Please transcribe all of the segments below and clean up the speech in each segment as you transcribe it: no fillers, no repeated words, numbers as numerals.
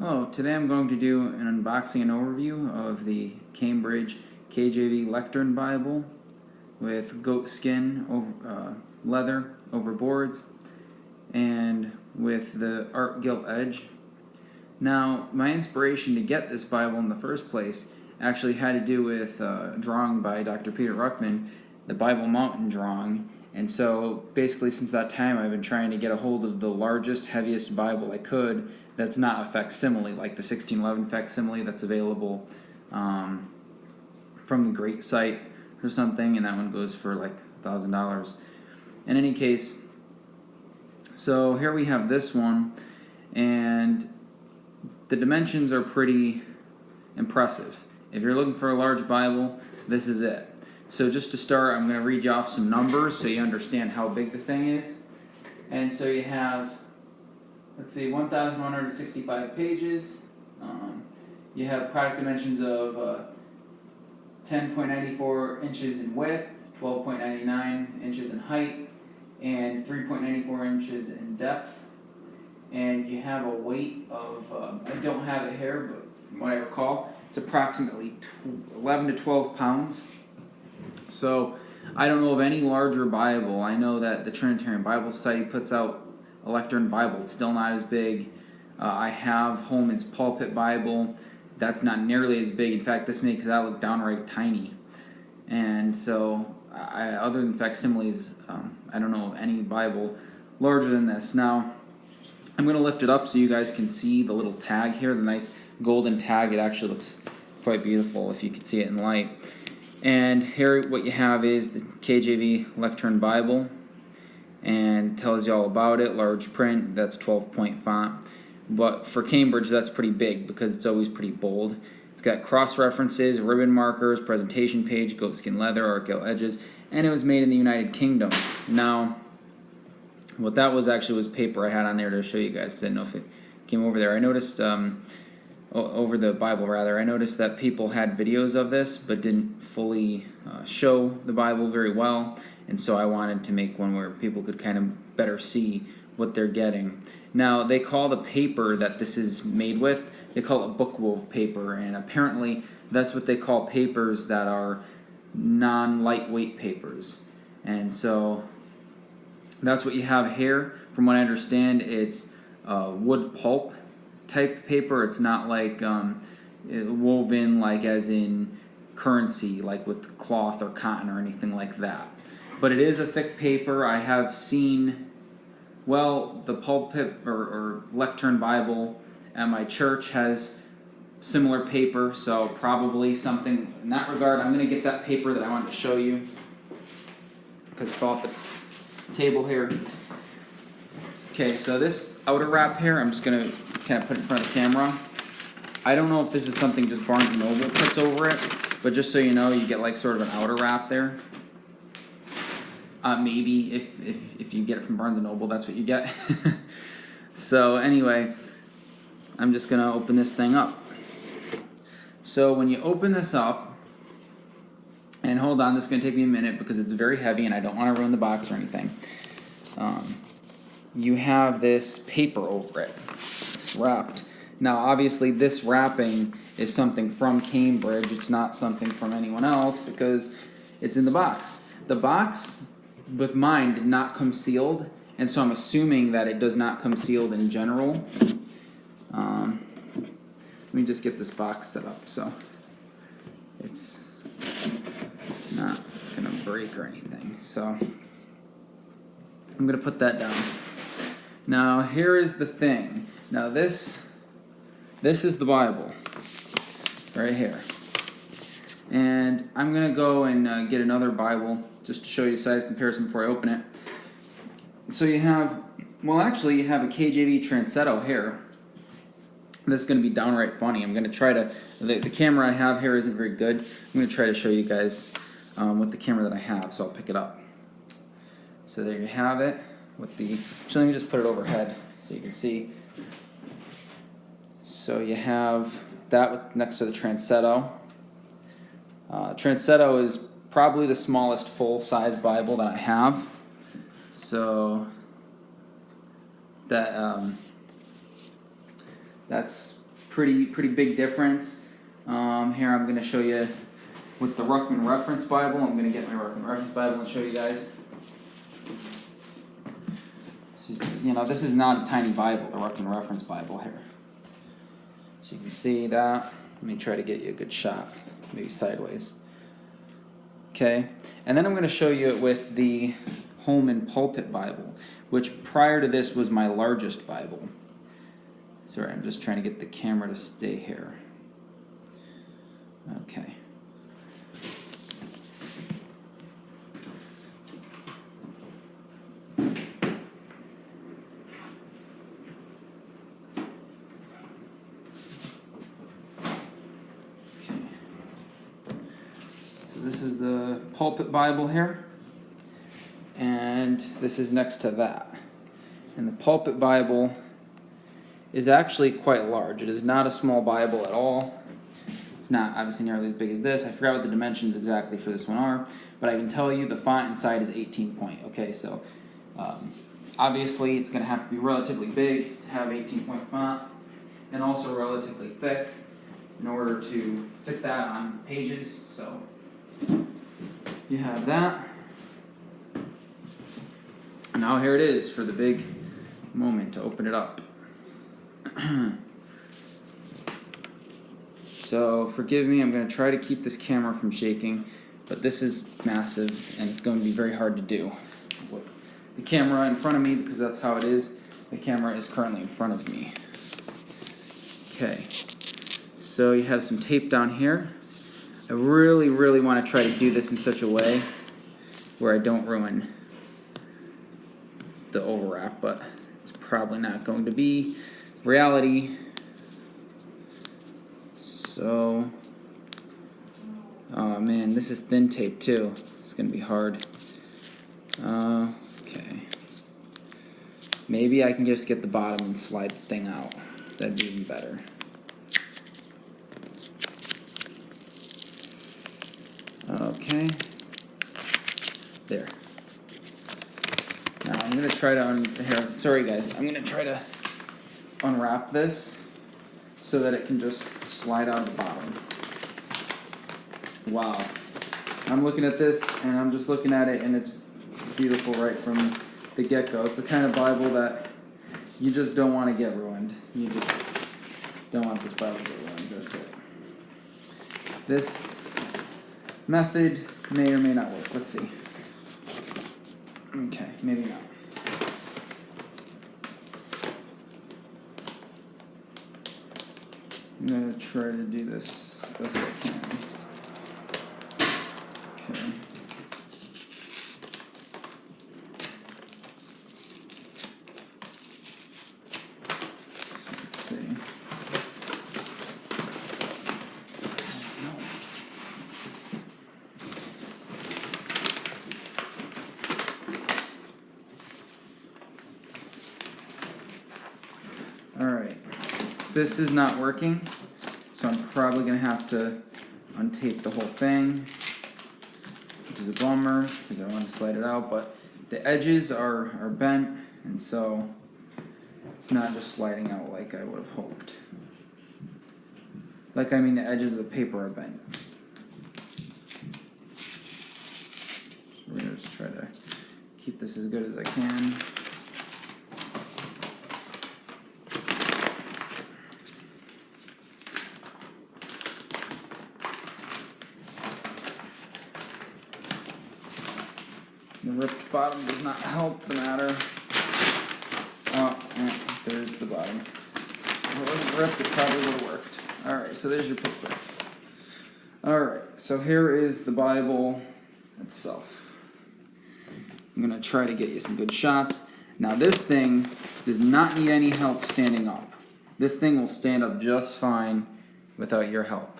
Hello, today I'm going to do an unboxing and overview of the Cambridge KJV Lectern Bible with goatskin leather over boards and with the art gilt edge. Now, my inspiration to get this Bible in the first place actually had to do with a drawing by Dr. Peter Ruckman, the Bible Mountain drawing. And so basically since that time I've been trying to get a hold of the largest, heaviest Bible I could that's not a facsimile, like the 1611 facsimile that's available from the Great site or something, and that one goes for like $1,000. In any case, so here we have this one, and the dimensions are pretty impressive. If you're looking for a large Bible, this is it. So just to start, I'm going to read you off some numbers so you understand how big the thing is. And so you have, let's see, 1,165 pages. You have product dimensions of 10.94 inches in width, 12.99 inches in height, and 3.94 inches in depth. And you have a weight of, I don't have it here, but from what I recall, it's approximately 11 to 12 pounds. So I don't know of any larger Bible. I know that the Trinitarian Bible Society puts out a Lectern Bible. It's still not as big. I have Holman's Pulpit Bible. That's not nearly as big. In fact, this makes that look downright tiny. And so, other than facsimiles, I don't know of any Bible larger than this. Now, I'm going to lift it up so you guys can see the little tag here, the nice golden tag. It actually looks quite beautiful if you can see it in light. And here what you have is the KJV Lectern Bible, and tells you all about it. Large print, that's 12-point font. But for Cambridge, that's pretty big because it's always pretty bold. It's got cross-references, ribbon markers, presentation page, goatskin leather, art gilt edges, and it was made in the United Kingdom. Now, what that was actually was paper I had on there to show you guys because I didn't know if it came over there. I noticed, over the Bible rather, I noticed that people had videos of this but didn't fully show the Bible very well, and so I wanted to make one where people could kind of better see what they're getting. Now, they call the paper that this is made with, they call it book wove paper, and apparently that's what they call papers that are non-lightweight papers. And so that's what you have here. From what I understand, it's wood pulp type paper. It's not like woven like as in currency, like with cloth or cotton or anything like that. But it is a thick paper. I have seen, well, the pulpit or Lectern Bible at my church has similar paper, so probably something in that regard. I'm going to get that paper that I wanted to show you because it fell off the table here. Okay, so this outer wrap here, I'm just going to kind of put it in front of the camera. I don't know if this is something just Barnes & Noble puts over it, but just so you know, you get like sort of an outer wrap there. Maybe if you get it from Barnes & Noble, that's what you get. So anyway, I'm just going to open this thing up. So when you open this up, and hold on, this is going to take me a minute because it's very heavy and I don't want to ruin the box or anything. You have this paper over it. It's wrapped. Now, obviously, this wrapping is something from Cambridge. It's not something from anyone else because it's in the box. The box with mine did not come sealed, and so I'm assuming that it does not come sealed in general. Let me just get this box set up so it's not going to break or anything. So I'm going to put that down. Now, here is the thing. Now, this is the Bible right here. And I'm going to go and get another Bible just to show you a size comparison before I open it. So you have, well, actually, you have a KJV Transetto here. This is going to be downright funny. I'm going to try to, the camera I have here isn't very good. I'm going to try to show you guys with the camera that I have, so I'll pick it up. So there you have it. With the, so let me just put it overhead so you can see. So you have that next to the Transetto. Transetto is probably the smallest full-size Bible that I have. So that that's pretty big difference. Here I'm going to show you with the Ruckman Reference Bible. I'm going to get my Ruckman Reference Bible and show you guys. This is not a tiny Bible, the Ruckman Reference Bible here. So you can see that. Let me try to get you a good shot, maybe sideways. Okay, and then I'm going to show you it with the Holman Pulpit Bible, which prior to this was my largest Bible. Sorry, I'm just trying to get the camera to stay here. Okay. This is the Pulpit Bible here, and this is next to that. And the Pulpit Bible is actually quite large. It is not a small Bible at all. It's not obviously nearly as big as this. I forgot what the dimensions exactly for this one are, but I can tell you the font inside is 18 point. Okay, so obviously it's going to have to be relatively big to have 18 point font, and also relatively thick in order to fit that on pages. So you have that. Now here it is for the big moment to open it up. So forgive me, I'm going to try to keep this camera from shaking, but this is massive and it's going to be very hard to do with the camera in front of me because that's how it is. The camera is currently in front of me. Okay, so you have some tape down here. I really want to try to do this in such a way where I don't ruin the overwrap, but it's probably not going to be reality. So, oh man, this is thin tape too. It's going to be hard. Okay. Maybe I can just get the bottom and slide the thing out. That'd be even better. Okay, there. Now I'm going to try to, sorry guys, I'm going to try to unwrap this so that it can just slide out the bottom. Wow. I'm looking at this and I'm just looking at it and it's beautiful right from the get-go. It's the kind of Bible that you just don't want to get ruined. You just don't want this Bible to get ruined. That's it. This method may or may not work. Let's see. Okay, maybe not. I'm going to try to do this best I can. Okay. So let's see. Alright, this is not working, so I'm probably going to have to untape the whole thing, which is a bummer because I want to slide it out, but the edges are bent, and so it's not just sliding out like I would have hoped. Like, I mean, the edges of the paper are bent. So we're going to just try to keep this as good as I can. The ripped bottom does not help the matter. Oh, yeah, there's the bottom. If it wasn't ripped, it probably would have worked. Alright, so there's your paper. Alright, so here is the Bible itself. I'm going to try to get you some good shots. Now this thing does not need any help standing up. This thing will stand up just fine without your help.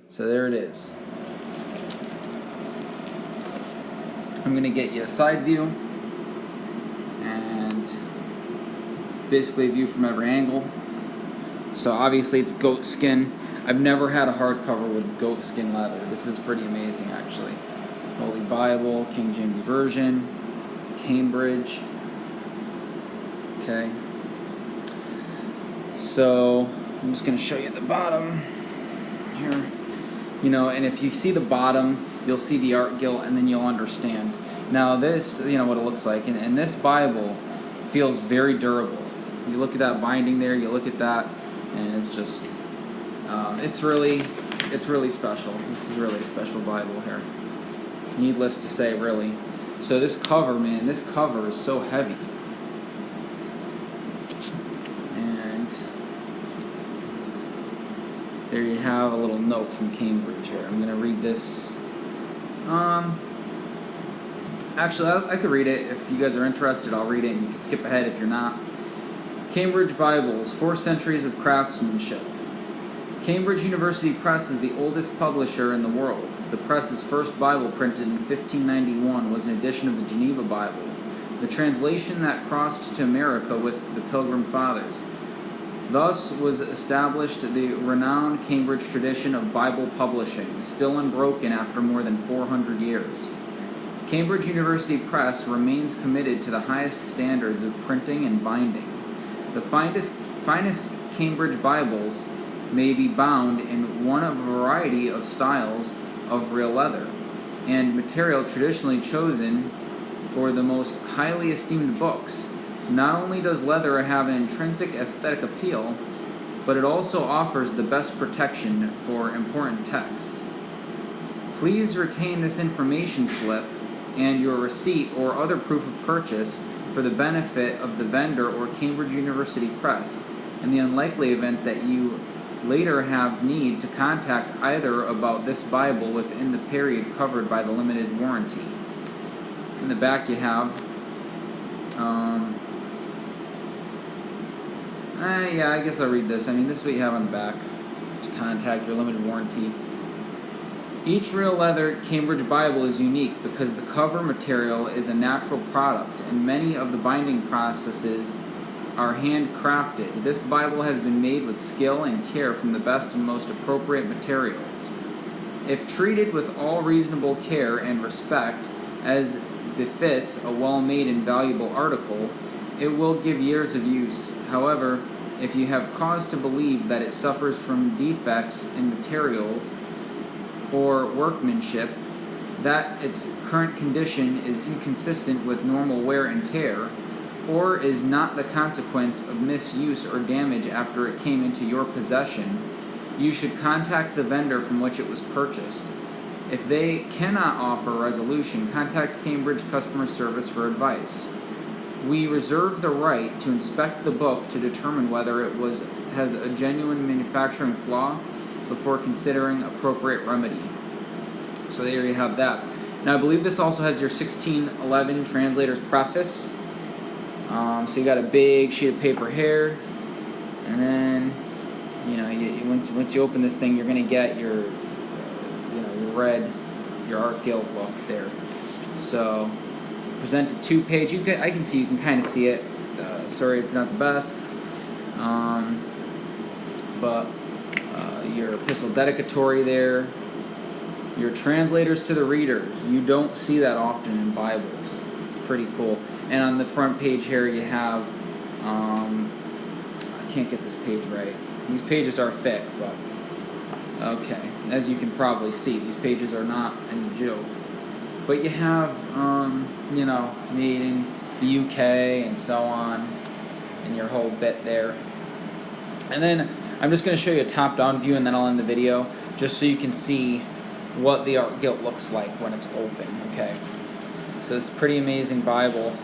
So there it is. I'm going to get you a side view and basically a view from every angle. So obviously it's goatskin. I've never had a hardcover with goatskin leather. This is pretty amazing actually. Holy Bible, King James Version, Cambridge. Okay. So I'm just going to show you the bottom here. You know, and if you see the bottom, you'll see the art gilt, and then you'll understand. Now this, you know, what it looks like, and this Bible feels very durable. You look at that binding there, you look at that, and it's just, it's really special. This is really a special Bible here. Needless to say, really. So this cover, man, this cover is so heavy. And there you have a little note from Cambridge here. I'm going to read this. Actually, I could read it. If you guys are interested, I'll read it, and you can skip ahead if you're not. Cambridge Bibles, 4 centuries of craftsmanship. Cambridge University Press is the oldest publisher in the world. The press's first Bible, printed in 1591, was an edition of the Geneva Bible, the translation that crossed to America with the Pilgrim Fathers. Thus was established the renowned Cambridge tradition of Bible publishing, still unbroken after more than 400 years. Cambridge University Press remains committed to the highest standards of printing and binding. The finest Cambridge Bibles may be bound in one of a variety of styles of real leather, and material traditionally chosen for the most highly esteemed books. Not only does leather have an intrinsic aesthetic appeal, but it also offers the best protection for important texts. Please retain this information slip and your receipt or other proof of purchase for the benefit of the vendor or Cambridge University Press, in the unlikely event that you later have need to contact either about this Bible within the period covered by the limited warranty. In the back you have, yeah, I guess I'll read this. I mean, this is what you have on the back. To contact your limited warranty. Each real leather Cambridge Bible is unique because the cover material is a natural product and many of the binding processes are handcrafted. This Bible has been made with skill and care from the best and most appropriate materials. If treated with all reasonable care and respect, as befits a well-made and valuable article, it will give years of use. However, if you have cause to believe that it suffers from defects in materials or workmanship, that its current condition is inconsistent with normal wear and tear, or is not the consequence of misuse or damage after it came into your possession, you should contact the vendor from which it was purchased. If they cannot offer resolution, contact Cambridge Customer Service for advice. We reserve the right to inspect the book to determine whether it has a genuine manufacturing flaw before considering appropriate remedy. So there you have that. Now I believe this also has your 1611 translator's preface. So you got a big sheet of paper here, and then once you open this thing, you're gonna get your your art gilt book there. So presented 2-page. I can see, you can kind of see it. Sorry, it's not the best, but your epistle dedicatory there. Your translators to the readers. You don't see that often in Bibles. It's pretty cool. And on the front page here you have, I can't get this page right. These pages are thick, but okay. As you can probably see, these pages are not any joke. But you have, made in the UK and so on, and your whole bit there. And then I'm just going to show you a top-down view, and then I'll end the video, just so you can see what the art gilt looks like when it's open, okay? So it's a pretty amazing Bible.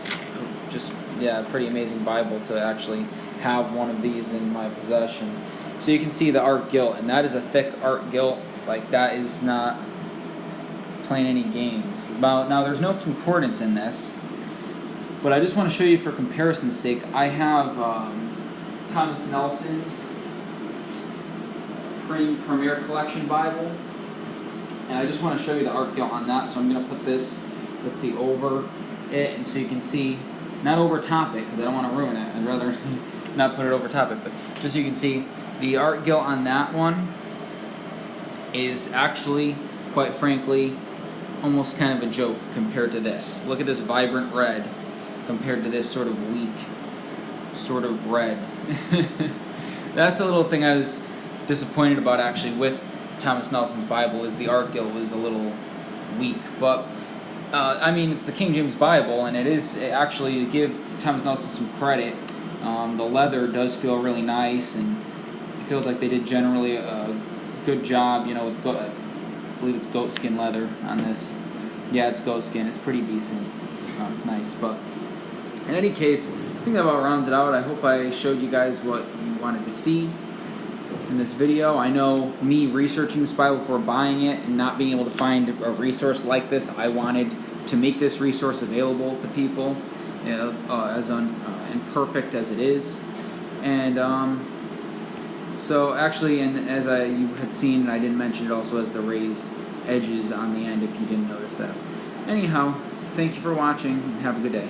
Pretty amazing Bible to actually have one of these in my possession. So you can see the art gilt, and that is a thick art gilt. Like, that is not playing any games. Now there's no concordance in this, but I just want to show you for comparison's sake. I have Thomas Nelson's Premier Collection Bible, and I just want to show you the art gilt on that. So I'm going to put this, let's see, over it, and so you can see, not over top it, because I don't want to ruin it. I'd rather not put it over top it, but just so you can see, the art gilt on that one is actually, quite frankly, almost kind of a joke compared to this. Look at this vibrant red compared to this sort of weak sort of red. That's a little thing I was disappointed about actually with Thomas Nelson's Bible, is the art gilt was a little weak. But I mean, it's the King James Bible, and actually, to give Thomas Nelson some credit, the leather does feel really nice, and it feels like they did generally a good job, you know, with I believe it's goatskin leather on this. Yeah, it's goatskin. It's pretty decent. It's nice. But in any case, I think that about rounds it out. I hope I showed you guys what you wanted to see in this video. I know me researching this Bible before buying it and not being able to find a resource like this, I wanted to make this resource available to people, you know, as imperfect as it is. And so actually, and as you had seen, I didn't mention, it also has the raised edges on the end if you didn't notice that. Anyhow, thank you for watching and have a good day.